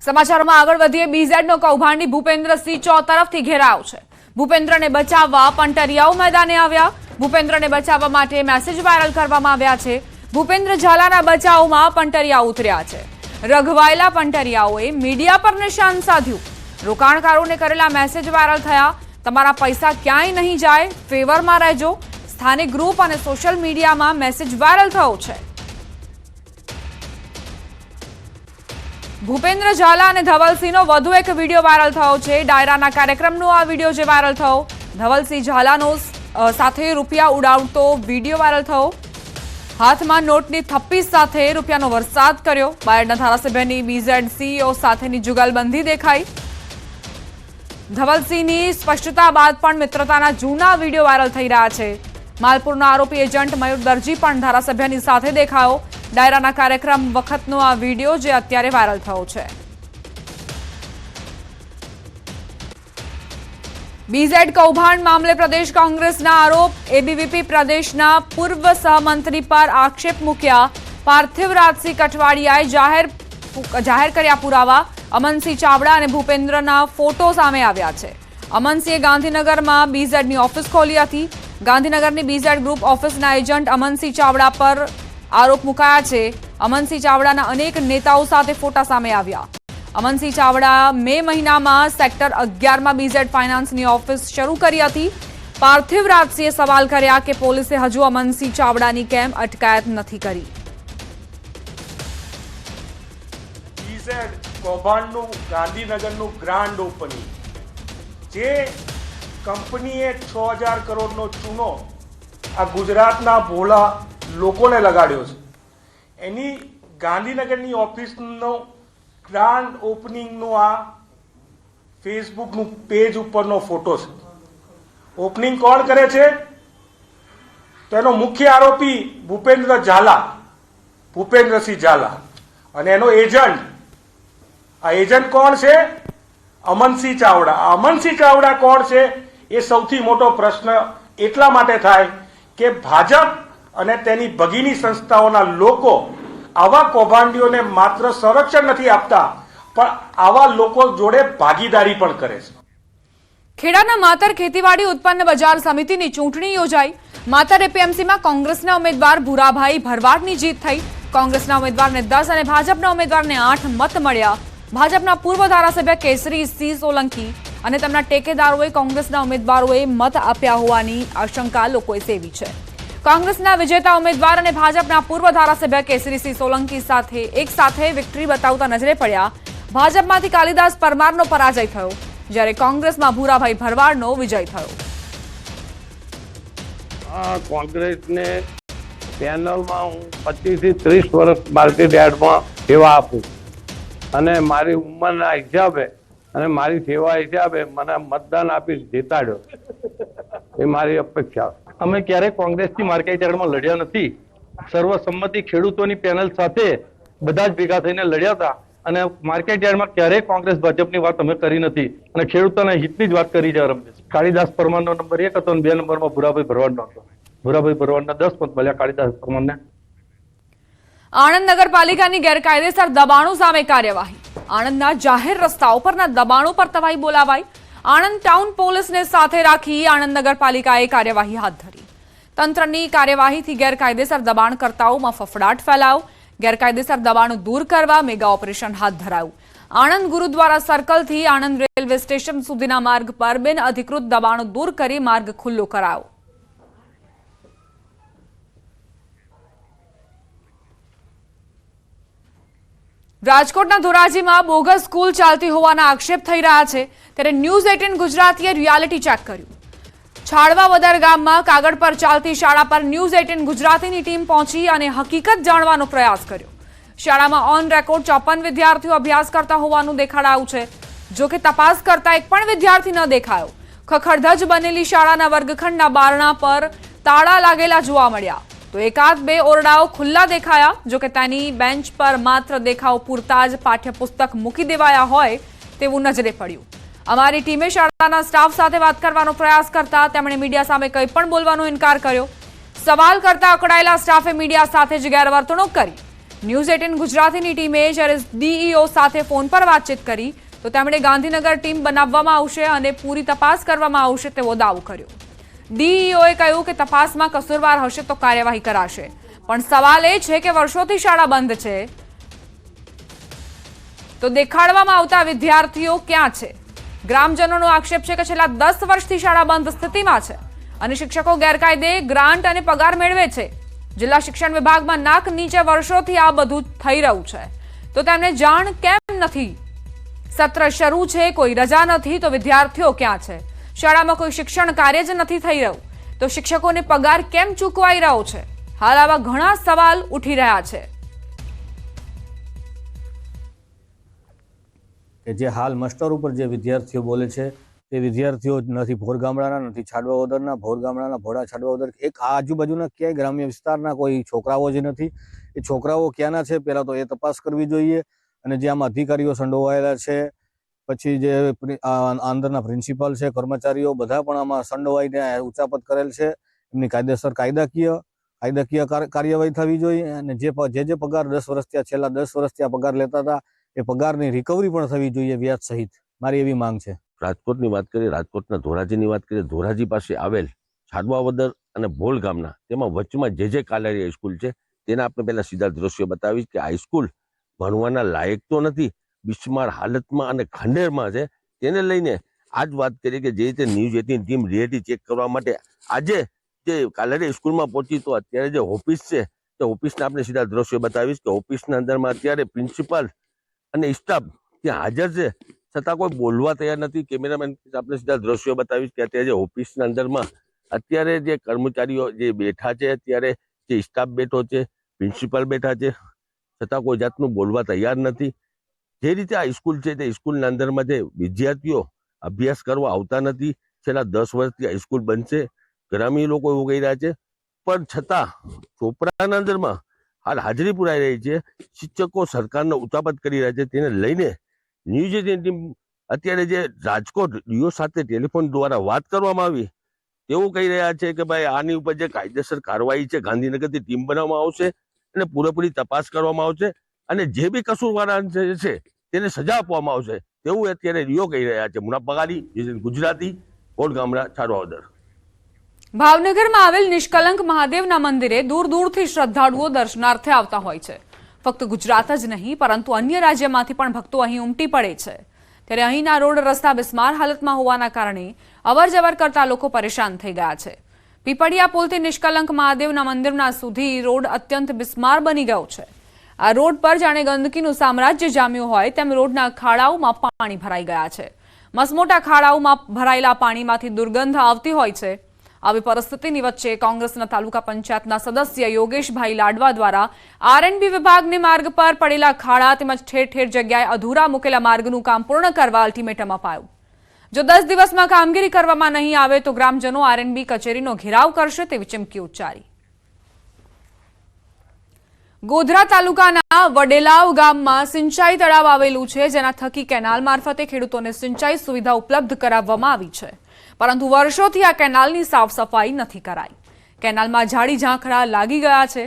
સમાચારોમાં આગળ વધીએ બીઝેડનો કૌભાંડી ભૂપેન્દ્રસિંહ તરફથી ઘેરાવ છે। ભૂપેન્દ્રને બચાવવા પંટરિયાઓ મેદાને આવ્યા। ભૂપેન્દ્રને બચાવવા માટે મેસેજ વાયરલ કરવામાં આવ્યા છે। ભૂપેન્દ્ર ઝાલાના બચાવમાં પંટરિયા ઉતર્યા છે। રઘવાયેલા પંટરિયાઓએ મીડિયા પર નિશાન સાધ્યું। રોકાણકારોને કરેલા મેસેજ વાયરલ થયા। તમારા પૈસા ક્યાંય નહીં જાય, ફેવરમાં રહેજો। સ્થાનિક ગ્રુપ અને સોશિયલ મીડિયામાં મેસેજ વાયરલ થયો છે। ભૂપેન્દ્ર ઝાલા અને ધવલસિંહનો વધુ એક વિડીયો વાયરલ થયો છે। ડાયરાના કાર્યક્રમનો આ વિડીયો જે વાયરલ થયો, ધવલસિંહ ઝાલાનો સાથે રૂપિયા ઉડાવતો વિડીયો વાયરલ થયો। હાથમાં નોટની થપ્પી સાથે રૂપિયાનો વરસાદ કર્યો। બાયડના ધારાસભ્યની બીઝેડ સીઈઓ સાથેની જુગલબંધી દેખાઈ। ધવલસિંહની સ્પષ્ટતા બાદ પણ મિત્રતાના જૂના વિડીયો વાયરલ થઈ રહ્યા છે। માલપુરના આરોપી એજન્ટ મયુર દરજી પણ ધારાસભ્યની સાથે દેખાયો। ડાયરાના કાર્યક્રમ વખતનો આ વિડીયો જે અત્યારે વાયરલ થયો છે। બીઝેડ કૌભાંડ મામલે પ્રદેશ કોંગ્રેસના આરોપ। એબીવીપી પ્રદેશના પૂર્વ સહમંત્રી પર આક્ષેપ મૂક્યા। પાર્થિવ રાજસિંહ કઠવાડિયાએ જાહેર કર્યા પુરાવા। અમનસિંહ ચાવડા અને ભૂપેન્દ્રના ફોટો સામે આવ્યા છે। અમનસિંહે ગાંધીનગરમાં બીઝેડની ઓફિસ ખોલી હતી। ગાંધીનગરની બીઝેડ ગ્રુપ ઓફિસના એજન્ટ અમનસિંહ ચાવડા પર આરોપ મુકાયા છે। અમનસિંહ ચાવડાના અનેક નેતાઓ સાથે ફોટા સામે આવ્યા। અમનસિંહ ચાવડા મે મહિનામાં સેક્ટર 11માં બીઝેડ ફાઇનાન્સની ઓફિસ શરૂ કરી હતી। પાર્થિવ રાજસિંહે સવાલ કર્યા કે પોલીસે હજુ અમનસિંહ ચાવડાની કેમ અટકાયત નથી કરી। બીઝેડ કૌભાંડનું ગાંધીનગરનું ગ્રાન્ડ ઓપનિંગ, જે કંપનીએ 6000 કરોડનો ચૂનો આ ગુજરાતના ભોળા લોકોને લગાડ્યો છે, એની ગાંધીનગરની ઓફિસનો ગ્રાન્ડ ઓપનિંગનો આ ફેસબુકનું પેજ ઉપરનો ફોટો છે। ઓપનિંગ કોણ કરે છે? તો એનો મુખ્ય આરોપી ભૂપેન્દ્ર ઝાલા, ભૂપેન્દ્રસિંહ ઝાલા, અને એનો એજન્ટ, આ એજન્ટ કોણ છે? અમનસિંહ ચાવડા। અમનસિંહ ચાવડા કોણ છે એ સૌથી મોટો પ્રશ્ન એટલા માટે થાય કે ભાજપ અને તેની ભગીની સંસ્થાઓના લોકો આવા કૌભાંડીઓને માત્ર સંરક્ષણ નથી આપતા, પણ આવા લોકો જોડે ભાગીદારી પણ કરે છે। ખેડાના માતર ખેતીવાડી ઉત્પન્ન બજાર સમિતિની ચૂંટણી યોજાઈ। માતર એપીએમસીમાં કોંગ્રેસના ઉમેદવાર ભૂરાભાઈ ભરવાડની જીત થઈ। કોંગ્રેસના ઉમેદવારને 10 અને ભાજપના ઉમેદવારને 8 મત મળ્યા। ભાજપના પૂર્વ ધારાસભ્ય કેસરીસિંહ સોલંકી અને તેમના ટેકેદારોએ કોંગ્રેસના ઉમેદવારોએ મત આપ્યા હોવાની આશંકા લોકોએ સેવી છે। કોંગ્રેસના વિજેતા ઉમેદવાર અને ભાજપના પૂર્વ ધારાસભ્ય કેસરીસિંહ સોલંકી એક સાથે વિક્ટરી બતાવતા નજરે પડ્યા। ભાજપમાંથી કાલિદાસ પરમારનો પરાજય થયો, જ્યારે કોંગ્રેસમાં ભૂરાભાઈ ભરવાડનો વિજય થયો। કોંગ્રેસને પેનલમાં હું 25 થી 30 વર્ષ માર્કેટ યાર્ડમાં સેવા આપું, અને મારી ઉંમરના હિસાબે અને મારી સેવા હિસાબે મને મતદાન આપી જીતાડ્યો, એ મારી અપેક્ષા। અમે ક્યારેય કોંગ્રેસથી માર્કેટ યાર્ડમાં લડ્યા નથી। સર્વસંમતિ ખેડૂતોની પેનલ સાથે બધા જ ભેગા થઈને લડ્યા હતા, અને માર્કેટ યાર્ડમાં ક્યારેય કોંગ્રેસ ભાજપની વાત અમે કરી નથી, અને ખેડૂતોના હિતની જ વાત કરી છે। રમેશ કાળીદાસ પરમારનો નંબર 1 હતો અને 2 નંબરમાં ભૂરાભાઈ ભરવાડનો હતો। ભૂરાભાઈ ભરવાડના 10 મત મળ્યા, કાળીદાસ પરમારને। આણંદ નગરપાલિકાની ગેરકાયદેસર દબાણો સામે કાર્યવાહી। આણંદના જાહેર રસ્તાઓ પરના દબાણો પર તવાઈ બોલાવાઈ। આણંદ ટાઉન પોલીસને સાથે રાખી આણંદ નગરપાલિકાએ કાર્યવાહી હાથ ધરી। તંત્રની કાર્યવાહીથી ગેરકાયદેસર દબાણકર્તાઓમાં ફફડાટ ફેલાયો। ગેરકાયદેસર દબાણો દૂર કરવા મેગા ઓપરેશન હાથ ધરાયું। આણંદ ગુરુદ્વારા સર્કલથી આણંદ રેલવે સ્ટેશન સુધીના માર્ગ પર બિનઅધિકૃત દબાણો દૂર કરી માર્ગ ખુલ્લો કરાયો। રાજકોટના ધોરાજીમાં બોગસ સ્કૂલ ચાલતી હોવાના આક્ષેપ થઈ રહ્યા છે, ત્યારે ન્યૂઝ 18 ગુજરાતીએ રિયાલિટી ચેક કર્યું। છાડવાવદર ગામમાં કાગળ પર ચાલતી શાળા પર ન્યૂઝ 18 ગુજરાતીની ટીમ પહોંચી અને હકીકત જાણવાનો પ્રયાસ કર્યો। શાળામાં ઓન રેકોર્ડ 54 વિદ્યાર્થીઓ અભ્યાસ કરતા હોવાનું દેખાડાયું છે। જો કે તપાસ કરતા એક પણ વિદ્યાર્થી ન દેખાયો। ખખડધજ બનેલી શાળાના વર્ગખંડના બારણા પર તાળા લાગેલા જોવા મળ્યા, તો એકાદ બે ઓરડાઓ ખુલ્લા દેખાયા। જો કે તેની બેન્ચ પર માત્ર દેખાવ પૂરતા જ પાઠ્યપુસ્તક મૂકી દેવાયા હોય તેવું નજરે પડ્યું। અમારી ટીમે શાળાના સ્ટાફ સાથે વાત કરવાનો પ્રયાસ કરતા તેમણે મીડિયા સામે કંઈ પણ બોલવાનો ઇનકાર કર્યો। સવાલ કરતા અકળાયેલા સ્ટાફે મીડિયા સાથે જ ગેરવર્તણૂક કરી। ન્યૂઝ 18 ગુજરાતીની ટીમે જ્યારે ડીઈઓ સાથે ફોન પર વાતચીત કરી તો તેમણે ગાંધીનગર ટીમ બનાવવામાં આવશે અને પૂરી તપાસ કરવામાં આવશે તેવો દાવો કર્યો. ડીઈઓએ કહ્યું કે તપાસમાં કસૂરવાર હશે તો કાર્યવાહી કરાશે, પણ સવાલ એ છે કે વર્ષોથી શાળા બંધ છે તો દેખાડવામાં આવતા વિદ્યાર્થીઓ ક્યાં છે? ગ્રામજનોનો આક્ષેપ છે કે છેલ્લા 10 વર્ષથી શાળા બંધ સ્થિતિમાં છે અને શિક્ષકો ગેરકાયદે ગ્રાન્ટ અને પગાર મેળવે છે. જિલ્લા શિક્ષણ વિભાગમાં નાક નીચે વર્ષોથી આ બધું થઈ રહ્યું છે તો તેમને જાણ કેમ નથી? સત્ર શરૂ છે, કોઈ રજા નથી તો વિદ્યાર્થીઓ ક્યાં છે? શાળામાં કોઈ શિક્ષણ કાર્ય જ નથી થઈ રહ્યું તો શિક્ષકોને પગાર કેમ ચૂકવાઈ રહ્યો છે? હાલ આવા ઘણા સવાલ ઉઠી રહ્યા છે. કે જે હાલ માસ્ટર ઉપર જે વિદ્યાર્થીઓ બોલે છે તે વિદ્યાર્થીઓ નથી ભોર ગામડાના, નથી છાડવા ઓદરના. ભોર ગામડાના ભોળા છાડવા ઓદર એક આજુબાજુના ક્યાંય ગ્રામ્ય વિસ્તારના કોઈ છોકરાઓ જ નથી. એ છોકરાઓ ક્યાંના છે પહેલા તો એ તપાસ કરવી જોઈએ. અને જે આમાં અધિકારીઓ સંડોવાયેલા છે, પછી જે અંદરના પ્રિન્સિપાલ છે, કર્મચારીઓ બધા પણ આમાં સંડોવાઈને ઉચાપત કરેલ છે. એમની કાયદેસર કાયદાકીય કાર્યવાહી થવી જોઈએ. અને જે પગાર 10 વર્ષથી છેલ્લા 10 વર્ષથી આ પગાર લેતા હતા એ પગારની રિકવરી પણ થવી જોઈએ વ્યાજ સહિત. મારી એવી માંગ છે. રાજકોટની વાત કરીએ, રાજકોટના ધોરાજીની વાત કરીએ, ધોરાજી પાસે આવેલ છાડવાવદર અને ભોલ ગામના તેમાં વચમાં જે કાલારી હાઈસ્કૂલ છે તેના આપણે પહેલા સીધા દ્રશ્યો બતાવીશ કે હાઈસ્કૂલ ભણવાના લાયક તો નથી, બિસ્માર હાલતમાં અને ખંડેરમાં છે. તેને લઈને આજ વાત કરીએ કે જે રીતે ન્યૂઝ 18 ટીમ રિયાલિટી ચેક કરવા માટે આજે જે કાલારી સ્કૂલમાં પહોંચી તો અત્યારે જે ઓફિસ છે તે ઓફિસના આપણે સીધા દ્રશ્યો બતાવીશ કે ઓફિસના અંદરમાં અત્યારે પ્રિન્સિપાલ અને સ્ટાફ ત્યાં હાજર છે છતાં કોઈ બોલવા તૈયાર નથી. કેમેરામેન આપણે સીધા દ્રશ્યો બતાવીશ કે અત્યારે જે ઓફિસના અંદરમાં અત્યારે જે કર્મચારીઓ જે બેઠા છે, અત્યારે જે સ્ટાફ બેઠો છે, પ્રિન્સિપાલ બેઠા છે, છતાં કોઈ જાતનું બોલવા તૈયાર નથી. જે રીતે આ સ્કૂલ છે તે સ્કૂલના અંદરમાં જે વિદ્યાર્થીઓ અભ્યાસ કરવા આવતા નથી. છેલ્લા 10 વર્ષથી આ સ્કૂલ બનશે, ગ્રામીણ લોકો એવું કહી રહ્યા છે, પણ છતાં ચોપડાના અંદરમાં હાલ હાજરી પુરાઈ રહી છે. શિક્ષકો સરકારને ઉતાપત કરી રહ્યા છે. તેને લઈને ન્યૂઝ 18 ટીમ અત્યારે જે રાજકોટ ડીઓ સાથે ટેલિફોન દ્વારા વાત કરવામાં આવી તેવું કહી રહ્યા છે કે ભાઈ આની ઉપર જે કાયદેસર કાર્યવાહી છે ગાંધીનગરથી ટીમ બનાવવામાં આવશે અને પૂરેપૂરી તપાસ કરવામાં આવશે અને જે બી કસૂરવાર છે તેને સજા આપવામાં આવશે તેવું અત્યારે ડીઓ કહી રહ્યા છે. મુનાફ બગાડી, ગુજરાતી, ભોલ ગામડા, છાડવાવદર. ભાવનગરમાં આવેલ નિષ્કલંક મહાદેવના મંદિરે દૂર દૂરથી શ્રદ્ધાળુઓ દર્શનાર્થે આવતા હોય છે. ફક્ત ગુજરાત જ નહીં પરંતુ અન્ય રાજ્યમાંથી પણ ભક્તો અહીં ઉમટી પડે છે. ત્યારે અહીંના રોડ રસ્તા બિસ્માર હાલતમાં હોવાના કારણે અવરજવર કરતા લોકો પરેશાન થઈ ગયા છે. પીપળિયા પુલથી નિષ્કલંક મહાદેવના મંદિરના સુધી રોડ અત્યંત બિસ્માર બની ગયો છે. આ રોડ પર જાણે ગંદકીનું સામ્રાજ્ય જામ્યું હોય તેમ રોડના ખાડાઓમાં પાણી ભરાઈ ગયા છે. મસમોટા ખાડાઓમાં ભરાયેલા પાણીમાંથી દુર્ગંધ આવતી હોય છે. આવી પરિસ્થિતિની વચ્ચે કોંગ્રેસના તાલુકા પંચાયતના સદસ્ય યોગેશભાઈ લાડવા દ્વારા આરએનબી વિભાગને માર્ગ પર પડેલા ખાડા તેમજ ઠેર ઠેર જગ્યાએ અધૂરા મૂકેલા માર્ગનું કામ પૂર્ણ કરવા અલ્ટિમેટમ અપાયું. જો 10 દિવસમાં કામગીરી કરવામાં નહીં આવે તો ગ્રામજનો આરએનબી કચેરીનો ઘેરાવ કરશે તેવી ચીમકી ઉચ્ચારી. ગોધરા તાલુકાના વડેલાવ ગામમાં સિંચાઈ તળાવ આવેલું છે જેના થકી કેનાલ મારફતે ખેડૂતોને સિંચાઈ સુવિધા ઉપલબ્ધ કરાવવામાં આવી છે, પરંતુ વર્ષોથી આ કેનાલની સાફ સફાઈ નથી કરાઈ. કેનાલમાં ઝાડી ઝાંખરા લાગી ગયા છે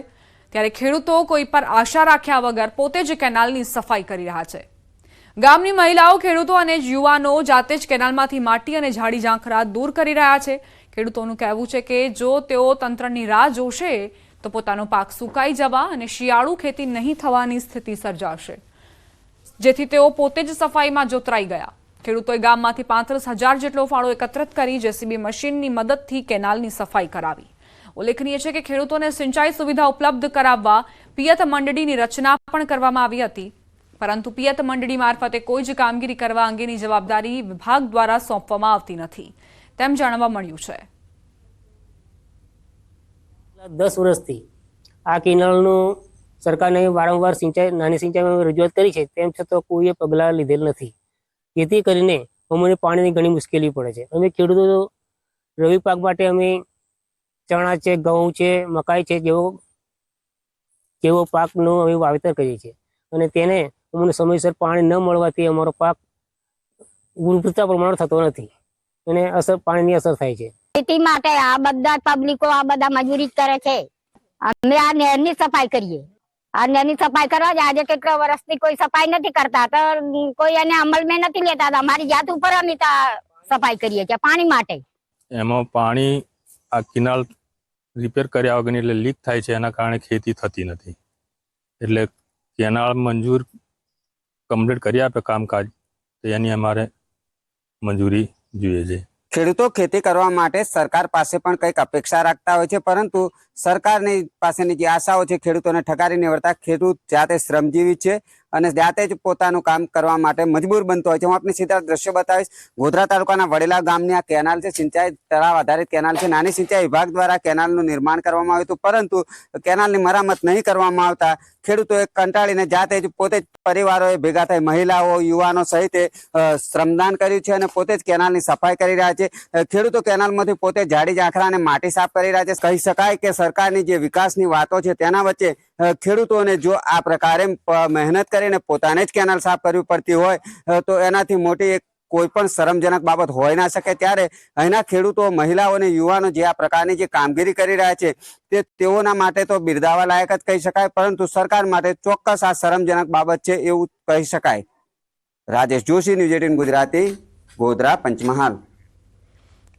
ત્યારે ખેડૂતો કોઈ પર આશા રાખ્યા વગર પોતે જ કેનાલની સફાઈ કરી રહ્યા છે. ગામની મહિલાઓ, ખેડૂતો અને યુવાનો જાતે જ કેનાલમાંથી માટી અને ઝાડી ઝાંખરા દૂર કરી રહ્યા છે. ખેડૂતોનું કહેવું છે કે જો તેઓ તંત્રની રાહ જોશે તો પોતાનો પાક સુકાઈ જવા અને શિયાળુ ખેતી નહીં થવાની સ્થિતિ સર્જાશે, જેથી તેઓ પોતે જ સફાઈમાં જોતરાઈ ગયા. ખેડૂતોએ ગામમાંથી 35,000 જેટલો ફાળો એકત્રિત કરી જેસીબી મશીનની મદદથી કેનાલની સફાઈ કરાવી. ઉલ્લેખનીય છે કે ખેડૂતોને સિંચાઈ સુવિધા ઉપલબ્ધ કરાવવા પિયત મંડળીની રચના પણ કરવામાં આવી હતી, પરંતુ પિયત મંડળી મારફતે કોઈ જ કામગીરી કરવા અંગેની જવાબદારી વિભાગ દ્વારા સોંપવામાં આવતી નથી તેમ જાણવા મળ્યું છે. 10 વર્ષથી આ કેનાલનું સરકારને વારંવાર નાની સિંચાઈમાં રજૂઆત કરી છે, તેમ છતાં કોઈએ પગલાં લીધેલ નથી. જેથી કરીને અમને પાણીની ઘણી મુશ્કેલી પડે છે. અમે ખેડૂતો રવિ પાક માટે અમે ચણા છે, ઘઉં છે, મકાઈ છે જેવો પાકનું અમે વાવેતર કરીએ છીએ અને તેને અમને સમયસર પાણી ન મળવાથી અમારો પાક પૂરતા પ્રમાણમાં થતો નથી અને પાણીની અસર થાય છે. ખેતી માટે આ બધા પબ્લિકો આ બધા મજૂરી કરે છે. અમે આ નહેરની સફાઈ કરીએ અને એની સફાઈ કરવા જ આજે કેટલા વર્ષથી કોઈ સફાઈ નથી કરતા, તો કોઈ એને અમલમાં નથી લેતા. તો અમારી જાત ઉપર અમે સફાઈ કરીએ છીએ પાણી માટે. એમાં પાણી આ કેનાલ રિપેર કર્યા વગરની એટલે લીક થાય છે, એના કારણે ખેતી થતી નથી. એટલે કેનાલ મંજૂર કમ્પ્લીટ કરી આપે કામકાજ, તો એની અમારે મંજૂરી જોઈએ છે. ખેડૂતો ખેતી કરવા માટે સરકાર પાસે પણ કંઈક અપેક્ષા રાખતા હોય છે, પરંતુ સરકારની પાસેની જે આશાઓ છે ખેડૂતોને ઠગારી નીવડતા ખેડૂત જાતે શ્રમજીવી છે અને જાતે જ પોતાનું કામ કરવા માટે મજબૂર બનતો હોય છે. હું આપને સીધા દ્રશ્યો બતાવીશ. ગોધરા તાલુકાના વડેલા ગામની આ કેનાલ છે, સિંચાઈ તળાવ આધારિત કેનાલ છે. નાની સિંચાઈ વિભાગ દ્વારા કેનાલનું નિર્માણ કરવામાં આવ્યું હતું, પરંતુ કેનાલની મરામત નહીં કરવામાં આવતા ખેડૂતોએ કંટાળીને જાતે જ પોતે જ પરિવારોએ ભેગા થઈ મહિલાઓ, યુવાનો સહિત શ્રમદાન કર્યું છે અને પોતે જ કેનાલની સફાઈ કરી રહ્યા છે. ખેડૂતો કેનાલમાંથી પોતે ઝાડી ઝાંખરા અને માટી સાફ કરી રહ્યા છે. કહી શકાય કે સરકારની જે વિકાસની વાતો છે તેના વચ્ચે ખેડૂતોને જો આ પ્રકારે મહેનત કરીને પોતાને જ કેનાલ સાફ કરવી પડતી હોય તો એનાથી મોટી એક કોઈ પણ શરમજનક બાબત હોઈ ના શકે. ત્યારે અહીંના ખેડૂતો, મહિલાઓ અને યુવાનો જે આ પ્રકારની જે કામગીરી કરી રહ્યા છે તે તેઓના માટે તો બિરદાવવા લાયક જ કહી શકાય, પરંતુ સરકાર માટે ચોક્કસ આ શરમજનક બાબત છે એવું કહી શકાય. રાજેશ જોશી, ન્યૂઝ 18 ગુજરાતી, ગોધરા, પંચમહાલ.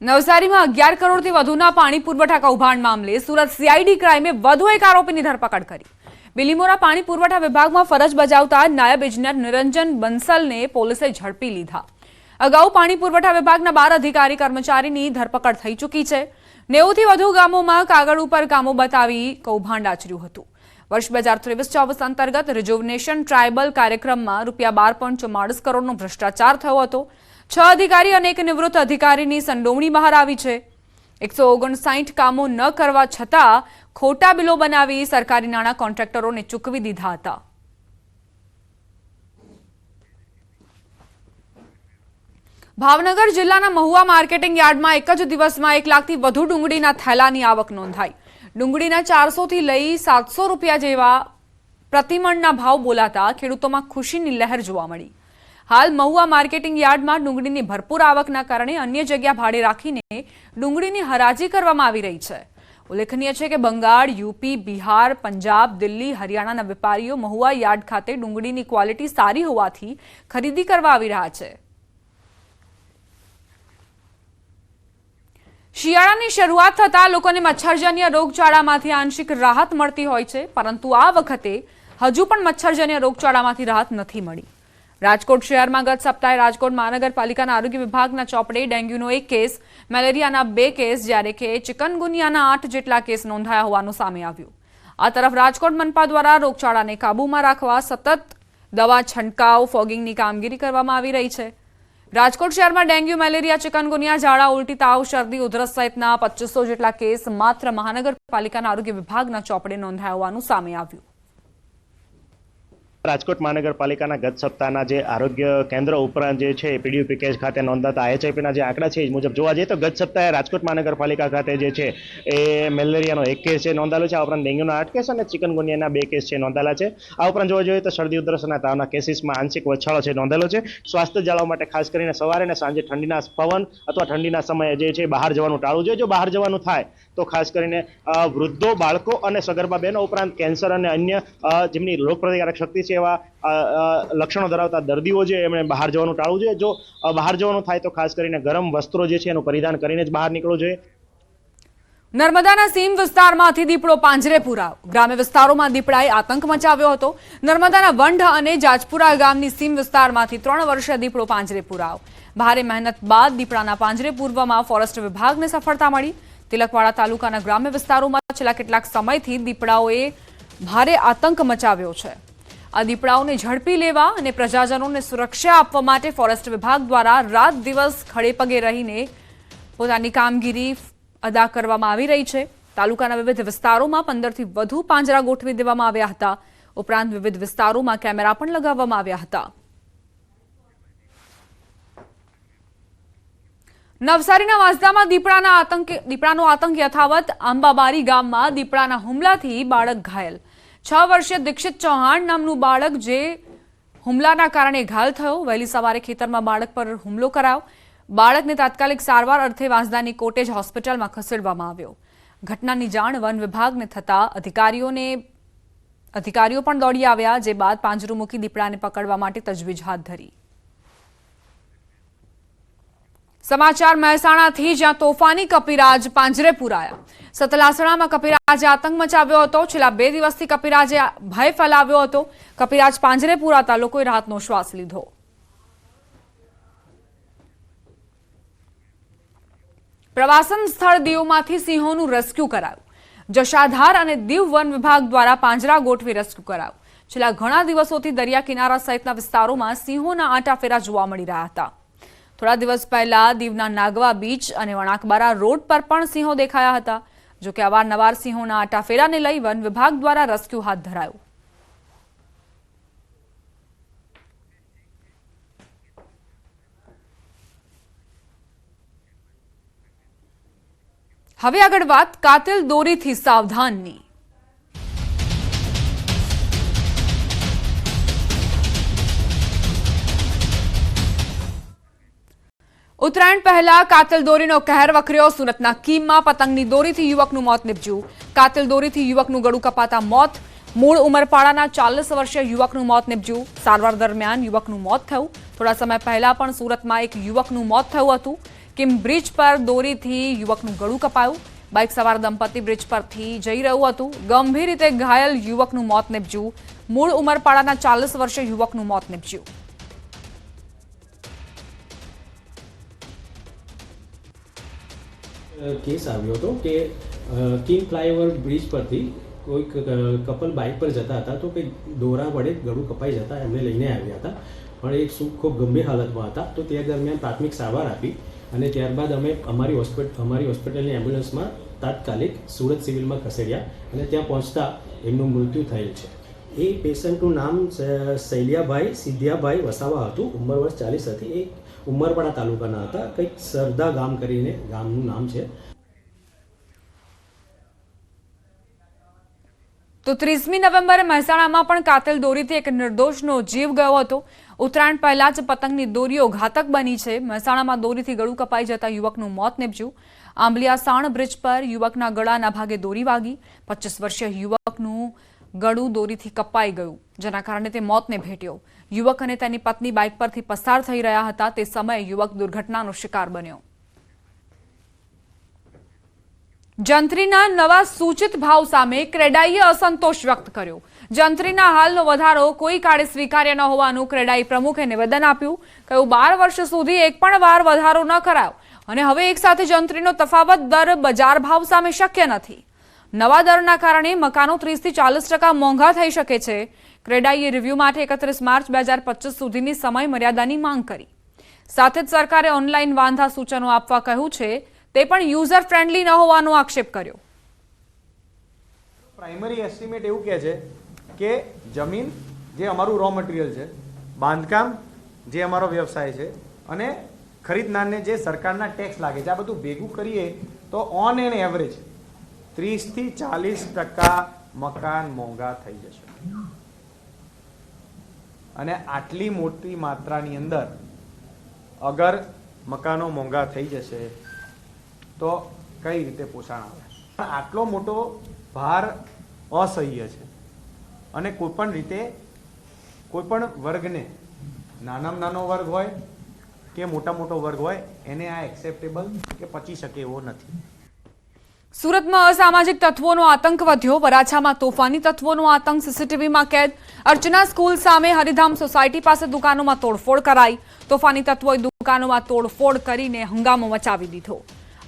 નવસારીમાં 11 કરોડથી વધુના પાણી પુરવઠા કૌભાંડ મામલે સુરત સીઆઈડી ક્રાઇમે વધુ એક આરોપીની ધરપકડ કરી. બિલીમોરા પાણી પુરવઠા વિભાગમાં ફરજ બજાવતા નાયબ ઇજનેર નિરંજન બંસલને પોલીસે ઝડપી લીધા. અગાઉ પાણી પુરવઠા વિભાગના 12 અધિકારી કર્મચારીની ધરપકડ થઈ ચૂકી છે. 90થી વધુ ગામોમાં કાગળ ઉપર કામો બતાવી કૌભાંડ આચર્યું હતું. વર્ષ 2023-24 અંતર્ગત રિજુવનેશન ટ્રાયબલ કાર્યક્રમમાં ₹12.44 કરોડનો ભ્રષ્ટાચાર થયો હતો. 6 અધિકારી અને એક નિવૃત્ત અધિકારીની સંડોવણી બહાર આવી છે. 159 કામો ન કરવા છતાં ખોટા બિલો બનાવી સરકારી નાણાં કોન્ટ્રાક્ટરોને ચૂકવી દીધા હતા. ભાવનગર જિલ્લાના મહુવા માર્કેટિંગ યાર્ડમાં એક જ દિવસમાં 1 લાખથી વધુ ડુંગળીના થેલાની આવક નોંધાઈ. ડુંગળીના 400થી લઈ 700 રૂપિયા જેવા પ્રતિમણના ભાવ બોલાતા ખેડૂતોમાં ખુશીની લહેર જોવા મળી. હાલ મહુવા માર્કેટિંગ યાર્ડમાં ડુંગળીની ભરપૂર આવકના કારણે અન્ય જગ્યા ભાડે રાખીને ડુંગળીની હરાજી કરવામાં આવી રહી છે. ઉલ્લેખનીય છે કે બંગાળ, યુપી, બિહાર, પંજાબ, દિલ્હી, હરિયાણાના વેપારીઓ મહુવા યાર્ડ ખાતે ડુંગળીની ક્વોલિટી સારી હોવાથી ખરીદી કરવા આવી રહ્યા છે. શિયાળાની શરૂઆત થતાં લોકોને મચ્છરજન્ય રોગચાળામાંથી આંશિક રાહત મળતી હોય છે, પરંતુ આ વખતે હજુ પણ મચ્છરજન્ય રોગચાળામાંથી રાહત નથી મળી. રાજકોટ શહેરમાં ગત સપ્તાહે રાજકોટ મહાનગરપાલિકાના આરોગ્ય વિભાગના ચોપડે ડેન્ગ્યુનો 1 કેસ, મેલેરિયાના 2 કેસ, જ્યારે કે ચિકનગુનિયાના 8 જેટલા કેસ નોંધાયા હોવાનું સામે આવ્યું. આ તરફ રાજકોટ મનપા દ્વારા રોગચાળાને કાબૂમાં રાખવા સતત દવા છંટકાવ, ફોગિંગની કામગીરી કરવામાં આવી રહી છે. રાજકોટ શહેરમાં ડેન્ગ્યુ, મેલેરિયા, ચિકનગુનિયા, ઝાડા, ઉલટી, તાવ, શરદી, ઉધરસ સહિતના 2500 જેટલા કેસ માત્ર મહાનગરપાલિકાના આરોગ્ય વિભાગના ચોપડે નોંધાયા હોવાનું સામે આવ્યું. રાજકોટ મહાનગરપાલિકાના ગત સપ્તાહના જે આરોગ્ય કેન્દ્ર ઉપરાંત જે છે પીડીયુ પેકેજ ખાતે નોંધાતા IHIPના જે આંકડા છે એ મુજબ જોવા જઈએ તો ગત સપ્તાહે રાજકોટ મહાનગરપાલિકા ખાતે જે છે એ મેલેરિયાનો 1 કેસ છે નોંધાયેલો છે. આ ઉપરાંત ડેન્ગ્યુના 8 કેસ અને ચિકનગુનિયાના 2 કેસ છે નોંધાયેલા છે. આ ઉપરાંત જોવા જોઈએ તો શરદી, ઉધરસ અને તાવના કેસીસમાં આંશિક વધઘટ છે નોંધાયેલો છે. સ્વાસ્થ્ય જાળવવા માટે ખાસ કરીને સવારે અને સાંજે ઠંડીના પવન અથવા ઠંડીના સમયે જે છે બહાર જવાનું ટાળવું જોઈએ. જો બહાર જવાનું થાય તો ખાસ કરીને વૃદ્ધો, બાળકો અને સગર્ભા બહેનો ઉપરાંત કેન્સર અને અન્ય જેમની રોગપ્રતિકારક શક્તિ છે એવા લક્ષણો ધરાવતા દર્દીઓ છે એમણે બહાર જવાનું ટાળવું જોઈએ. જો બહાર જવાનું થાય તો ખાસ કરીને ગરમ વસ્ત્રો જે છે એનું પરિધાન કરીને જ બહાર નીકળવું જોઈએ. નર્મદાના સીમ વિસ્તારમાંથી દીપડો પાંજરે પુરાયો. ગ્રામ્ય વિસ્તારોમાં દીપડાએ આતંક મચાવ્યો હતો. નર્મદાના વંઢ અને જાજપુરા ગામની સીમ વિસ્તારમાંથી 3 વર્ષીય દીપડો પાંજરે પુરાયો. ભારે મહેનત બાદ દીપડાના પાંજરે પૂરવામાં ફોરેસ્ટ વિભાગને સફળતા મળી. તિલકવાડા તાલુકાના ગ્રામ્ય વિસ્તારોમાં છેલ્લા કેટલાક સમયથી દીપડાઓએ ભારે આતંક મચાવ્યો છે. આ દીપડાઓને ઝડપી લેવા અને પ્રજાજનોને સુરક્ષા આપવા માટે ફોરેસ્ટ વિભાગ દ્વારા રાત દિવસ ખડેપગે રહીને પોતાની કામગીરી અદા કરવામાં આવી રહી છે. તાલુકાના વિવિધ વિસ્તારોમાં 15થી વધુ પાંજરા ગોઠવી દેવામાં આવ્યા હતા. ઉપરાંત વિવિધ વિસ્તારોમાં કેમેરા પણ લગાવવામાં આવ્યા હતા. નવસારીના વાંસદામાં દીપડાનો આતંક યથાવત. આંબાબારી ગામમાં દીપડાના હુમલાથી બાળક ઘાયલ. 6 વર્ષીય દીક્ષિત ચૌહાણ નામનું બાળક જે હુમલાના કારણે ઘાયલ થયો. વહેલી સવારે ખેતરમાં બાળક પર હુમલો કરાયો. બાળકને તાત્કાલિક સારવાર અર્થે વાંસદાની કોટેજ હોસ્પિટલમાં ખસેડવામાં આવ્યો. ઘટનાની જાણ વન વિભાગને થતા અધિકારીઓ પણ દોડી આવ્યા, જે બાદ પાંજરું મૂકી દીપડાને પકડવા માટે તજવીજ હાથ ધરી. સમાચાર મહેસાણાથી, જ્યાં તોફાની કપિરાજ પાંજરે પુરાયા. સતલાસણામાં કપિરાજે આતંક મચાવ્યો હતો. છેલ્લા 2 દિવસથી કપિરાજે ભય ફેલાવ્યો હતો. કપિરાજ પાંજરે પુરાતા લોકોએ રાહતનો શ્વાસ લીધો. પ્રવાસન સ્થળ દીવમાંથી સિંહોનું રેસ્ક્યુ કરાયું. જશાધાર અને દીવ વન વિભાગ દ્વારા પાંજરા ગોઠવી રેસ્ક્યુ કરાયું. છેલ્લા ઘણા દિવસોથી દરિયા કિનારા સહિતના વિસ્તારોમાં સિંહોના આંટાફેરા જોવા મળી રહ્યા હતા. થોડા દિવસ પહેલા દીવના નાગવા બીચ અને વણાકબારા રોડ પર પણ સિંહો દેખાયા હતા. જોકે અવારનવાર સિંહોના આંટાફેરાને લઈ વન વિભાગ દ્વારા રેસ્ક્યુ હાથ ધરાયું. હવે આગળ વાત કાતિલ દોરીથી સાવધાનની. ઉત્તરાયણ પહેલા કાતિલ દોરીનો કહેર વકર્યો. સુરતના કીમમાં પતંગની દોરીથી યુવકનું મોત નીપજ્યું. કાતિલ દોરીથી યુવકનું ગળું કપાતા મોત. મૂળ ઉંમરપાડાના 40 વર્ષીય યુવકનું મોત નીપજ્યું. સારવાર દરમિયાન યુવકનું મોત થયું. થોડા સમય પહેલા પણ સુરતમાં એક યુવકનું મોત થયું હતું. કિમ બ્રિજ પર દોરીથી યુવકનું ગળું કપાયું. બાઇક સવાર દંપતી બ્રિજ પરથી જઈ રહ્યું હતું. ગંભીર રીતે ઘાયલ યુવકનું મોત નીપજ્યું. મૂળ ઉંમરપાડાના 40 વર્ષીય યુવકનું મોત નીપજ્યું. કેસ આવ્યો હતો કે કિંગ ફ્લાયઓવર બ્રિજ પરથી કોઈ કપલ બાઇક પર જતા હતા તો કંઈક દોરા વડે ગળું કપાઈ જતા એમને લઈને આવ્યા હતા, પણ એક ખૂબ ગંભીર હાલતમાં હતા. તો તે દરમિયાન પ્રાથમિક સારવાર આપી અને ત્યારબાદ અમે અમારી હોસ્પિટલની એમ્બ્યુલન્સમાં તાત્કાલિક સુરત સિવિલમાં ખસેડ્યા અને ત્યાં પહોંચતા એમનું મૃત્યુ થયેલ છે. એ પેશન્ટનું નામ શૈલિયાભાઈ સિદ્ધિયાભાઈ વસાવા હતું. ઉંમર વર્ષ 40 હતી. એ ઉમરપાડા તાલુકાના હતા. કંઈક સરદા ગામ કરીને ગામનું નામ છે. તો 30મી નવેમ્બરે મહેસાણામાં પણ કાતિલ દોરીથી એક નિર્દોષનો જીવ ગયો હતો. ઉત્તરાયણ પહેલા જ પતંગની દોરીઓ ઘાતક બની છે. મહેસાણામાં દોરીથી ગળું કપાઈ જતા યુવકનું મોત નીપજ્યું. આંબલિયા સાણ બ્રિજ પર યુવકના ગળાના ભાગે દોરી વાગી. 25 વર્ષીય યુવકનું ગળું દોરીથી કપાઈ ગયું, જેના કારણે તે મોતને ભેટ્યો. યુવક અને તેની પત્ની બાઇક પરથી પસાર થઈ રહ્યા હતા. તે સમયે યુવક દુર્ઘટનાનો શિકાર બન્યો. જંત્રીના નવા સૂચિત ભાવ સામે ક્રેડાઈએ અસંતોષ વ્યક્ત કર્યો. જંત્રીના હાલનો વધારો કોઈ કાળે સ્વીકાર્ય ન હોવાનું ક્રેડાઈ પ્રમુખે નિવેદન આપ્યું. કહ્યું 12 વર્ષ સુધી એક પણ વાર વધારો ન કરાયો અને હવે એક સાથે જંત્રીનો તફાવત દર બજાર ભાવ સામે શક્ય નથી. નવા દરના કારણે મકાનો 30 થી 40% મોંઘા થઈ શકે છે. ક્રેડાઈએ રિવ્યુ માટે 31 માર્ચ 2025 સુધીની સમય મર્યાદાની માંગ કરી. સાથે જ સરકારે ઓનલાઈન વાંધા સૂચનો આપવા કહ્યું છે. તે પણ યુઝર ફ્રેન્ડલી ન હોવાનો આક્ષેપ કર્યો. પ્રાઇમરી એસ્ટિમેટ એવું કહે છે કે જમીન જે અમારું રો મટીરિયલ છે, બાંધકામ જે અમારો વ્યવસાય છે અને ખરીદનારને જે સરકારના ટેક્સ લાગે છે, આ બધું ભેગું કરીએ તો ઓન એન એવરેજ 30 થી 40% મકાન મોંઘા થઈ જશે. અને આટલી મોટી માત્રાની અંદર અગર મકાનો મોંઘા થઈ જશે તો કઈ રીતે પોષણ આવે? આટલો મોટો ભાર અસહ્ય છે અને કોઈપણ રીતે કોઈપણ વર્ગને, નાનામાં નાનો વર્ગ હોય કે મોટો વર્ગ હોય, એને આ એક્સેપ્ટેબલ કે પચી શકે એવો નથી. સુરતમાં અસામાજિક તત્વોનો આતંક વધ્યો. વરાછામાં તોફાની તત્વોનો આતંક સીસીટીવીમાં કેદ. અર્ચના સ્કૂલ સામે હરિધામ સોસાયટી પાસે દુકાનોમાં તોડફોડ કરાઈ. તોફાની તત્વોએ દુકાનોમાં તોડફોડ કરીને હંગામો મચાવી દીધો.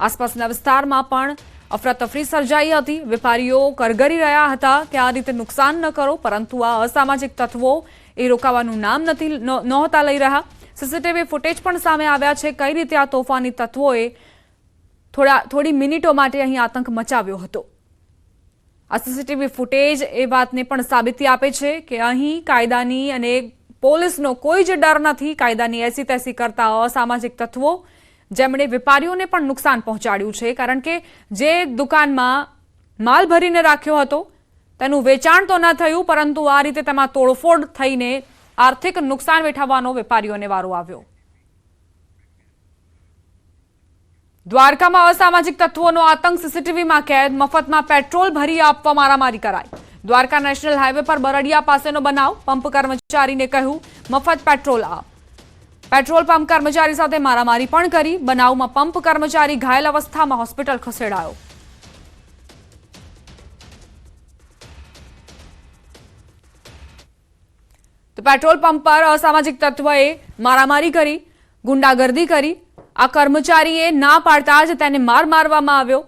આસપાસના વિસ્તારમાં પણ અફરાતફરી સર્જાઈ હતી. વેપારીઓ કરગરી રહ્યા હતા કે આ રીતે નુકસાન ન કરો, પરંતુ આ અસામાજિક તત્વો એ રોકાવાનું નામ નહોતા લઈ રહ્યા. સીસીટીવી ફૂટેજ પણ સામે આવ્યા છે. કઈ રીતે આ તોફાની તત્વોએ થોડી મિનિટો માટે અહીં આતંક મચાવ્યો હતો. આ સીસીટીવી ફૂટેજ એ વાતને પણ સાબિતી આપે છે કે અહીં કાયદાની અને પોલીસનો કોઈ જ ડર નથી. કાયદાની એસી તેસી કરતા અસામાજિક તત્વો જેમણે વેપારીઓને પણ નુકસાન પહોંચાડ્યું છે, કારણ કે જે દુકાનમાં માલ ભરીને રાખ્યો હતો તેનું વેચાણ તો ન થયું, પરંતુ આ રીતે તેમાં તોડફોડ થઈને આર્થિક નુકસાન વેઠવવાનો વેપારીઓને વારો આવ્યો. દ્વારકામાં અસામાજિક તત્વોનો આતંક સીસીટીવીમાં કેદ. મફતમાં પેટ્રોલ ભરી આપવા મારામારી કરાઈ. દ્વારકા નેશનલ હાઈવે પર બરડિયા પાસેનો બનાવ, પંપ કર્મચારીને કહ્યું મફત પેટ્રોલ આપ. પેટ્રોલ પંપ કર્મચારી સાથે મારામારી પણ કરી. બનાવમાં પંપ કર્મચારી ઘાયલ અવસ્થામાં હોસ્પિટલ ખસેડાયો. તો પેટ્રોલ પંપ પર અસામાજિક તત્વોએ મારામારી કરી, ગુંડાગર્દી કરી. આ કર્મચારીએ ના પાડતા જ તેને મારવામાં આવ્યો.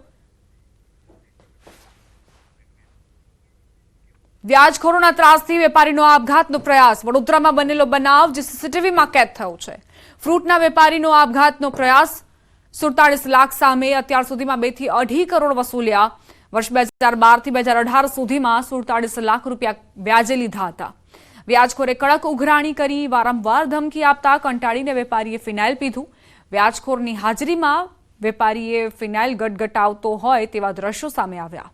વ્યાજખોરોના ત્રાસથી વેપારીનો આપઘાતનો પ્રયાસ. વડોદરામાં બનેલો બનાવ જે સીસીટીવીમાં કેદ થયો છે. ફ્રૂટના વેપારીનો આપઘાતનો પ્રયાસ. 47 લાખ સામે અત્યાર સુધીમાં 2 થી 2.5 કરોડ વસૂલ્યા. વર્ષ 2012 થી 2018 સુધીમાં 47 લાખ રૂપિયા વ્યાજે લીધા હતા. વ્યાજખોરે કડક ઉઘરાણી કરી, વારંવાર ધમકી આપતા કંટાળીને વેપારીએ ફિનાઇલ પીધું. વ્યાજખોરની હાજરીમાં વેપારીએ ફિનાઇલ ગટગટાવતો હોય તેવા દ્રશ્યો સામે આવ્યા.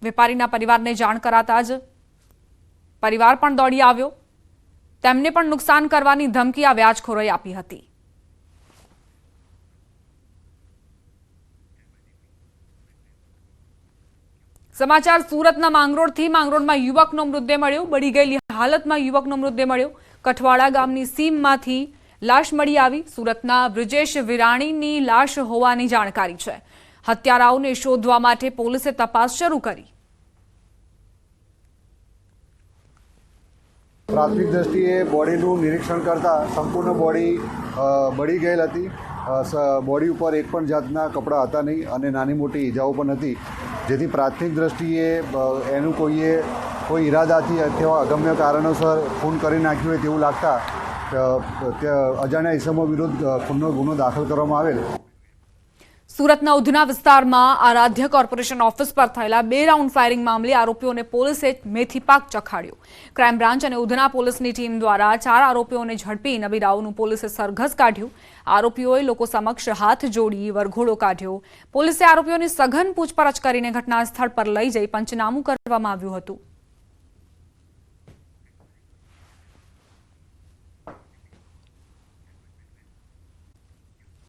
વેપારીના પરિવારને જાણ કરાતા જ પરિવાર પણ દોડી આવ્યો. તેમને પણ નુકસાન કરવાની ધમકી આ વ્યાજખોરોએ આપી હતી. સમાચાર સુરતના માંગરોળથી. માંગરોળમાં યુવકનો મૃતદેહ મળ્યો. બળી ગયેલી હાલતમાં યુવકનો મૃતદેહ મળ્યો. કઠવાડા ગામની સીમમાંથી લાશ મળી આવી. સુરતના બ્રિજેશ વિરાણીની લાશ હોવાની જાણકારી છે. હત્યારાઓને શોધવા માટે પોલીસે તપાસ શરૂ કરી. પ્રાથમિક દ્રષ્ટિએ બોડીનું નિરીક્ષણ કરતા સંપૂર્ણ બોડી બળી ગયેલ હતી. બોડી ઉપર એક પણ જાતના કપડાં હતા નહીં અને નાની મોટી ઈજાઓ પણ હતી, જેથી પ્રાથમિક દ્રષ્ટિએ એનું કોઈ ઈરાદાથી અથવા અગમ્ય કારણોસર ખૂન કરી નાખ્યું હોય તેવું લાગતા અજાણ્યા ઇસમો વિરુદ્ધ ખૂનનો ગુનો દાખલ કરવામાં આવેલ. સુરતના ઉધના વિસ્તારમાં આરાધ્ય કોર્પોરેશન ઓફિસ પર થયેલા 2 રાઉન્ડ ફાયરિંગ મામલે આરોપીઓને પોલીસે મેથી પાક ચખાડ્યો. ક્રાઇમ બ્રાન્ચ અને ઉધના પોલીસની ટીમ દ્વારા 4 આરોપીઓને ઝડપી નબીરાઓનું પોલીસે સરઘસ કાઢ્યું. આરોપીઓએ લોકો સમક્ષ હાથ જોડી વરઘોડો કાઢ્યો. પોલીસે આરોપીઓની સઘન પૂછપરછ કરીને ઘટના સ્થળ પર લઈ જઈ પંચનામું કરવામાં આવ્યું હતું.